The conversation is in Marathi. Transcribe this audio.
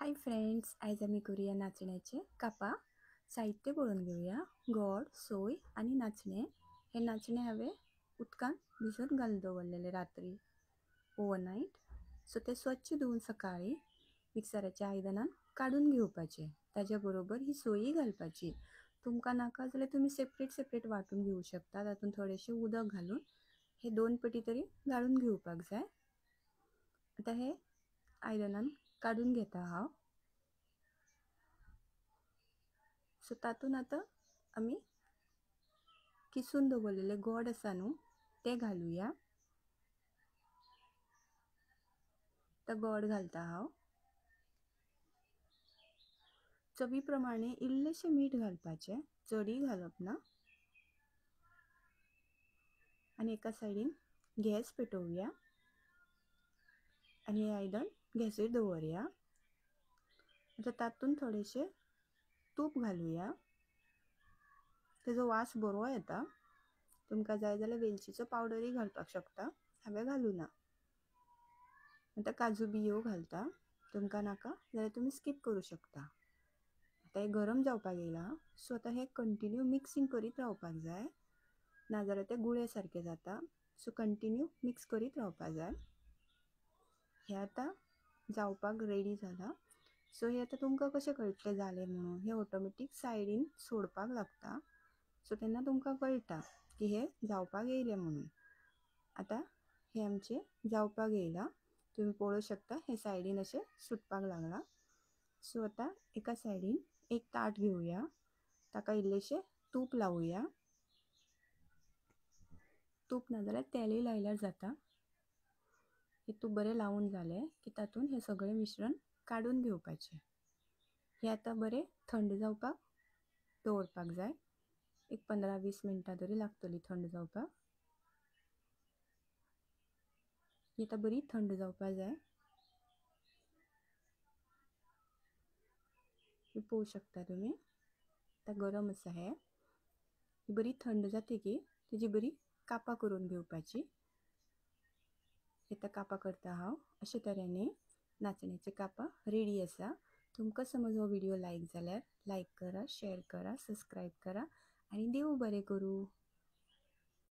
हाय फ्रेंड्स, आज आम्ही करूया नाचण्याचे कापा. साहित्य पळोवन घेऊया. गोड, सोय आणि नाचणे. हे नाचणे हवे उदकान भिजत घालून दवरलेले रात्री ओव्हरनाईट. सो ते स्वच्छ धुवून सकाळी मिक्सराच्या आयदनान काढून घेवपाचे. ताज्या बरोबर ही सोयी घालपाची. तुमकां नाका जाल्यार तुम्ही सेपरेट वाटून घेऊ शकता. तातूंत थोडेशें उदक घालून हे 2 पटी तरी गाळून घेवपाक जाय. आता हे आयदनान काढून घेता हांव. सो तातून आता आम्ही किसून दवरलेले गोड आसा न्हू ते घालूया. तर गोड घालता हांव. चवी प्रमाणे इल्लेशें मीठ घालपाचें, चडय घालप ना. आनी एका सायडीन गॅस पेटोवया आनी हे आयदन गॅसीर दवरया. आता तातून थोडेशें तूप घालुया. तेजो वास बरो येता. तुमकां जाय जाल्यार वेलचीचो पावडरय घालपाक शकता. हांवें घालूना. आता काजू बियो घालता. तुमकां नाका जाल्यार तुमी स्कीप करूं शकता. आता हे गरम जावपाक येयला. सो आता हे कंटिन्यू मिक्सिंग करीत रावपाक जाय, नाजाल्यार ते गुळे सारके जाता. सो कंटिन्यू मिक्स करीत रावपाक जाय. हे आता जावपाक रेडी जाला. सो हे आता तुमकां कशें कळटलें जालें म्हणून. हे ऑटोमॅटीक सायडीन सोडपाक लागता. सो तेन्ना तुमकां कळटा की हे जावपाक येयलें म्हणून. आता हे आमचे जावपाक येयला. तुम्ही पळोवं शकता हे सायडीन अशें सुटपाक लागला. सो आता एका सायडीन एक ताट घेवया. ताका इल्लेशें तूप लावुया. तूप नाजाल्यार तेलय लायल्यार जाता. हे तूप बरें लावून जालें की तातून हे सगळें मिश्रण काडून घेवपाचें. हे आता बरें थंड जावपाक दवरपाक जाय. एक 15-20 मिनटां तरी लागतली थंड जावपाक. ही आता बरी थंड जावपाक जाय. हे पळोवं शकता तुमी. आता गरम आसा हे. बरी थंड जातकी तेजी बरी कापां करून घेवपाची. आता कापां करता हांव. अशे तरेने नाचण्याचे कापां रेडी आसा. तुमकां समज हो व्हिडिओ लायक जाल्यार लायक करा, शेअर करा, सबस्क्राईब करा आणि देव बरें करूं.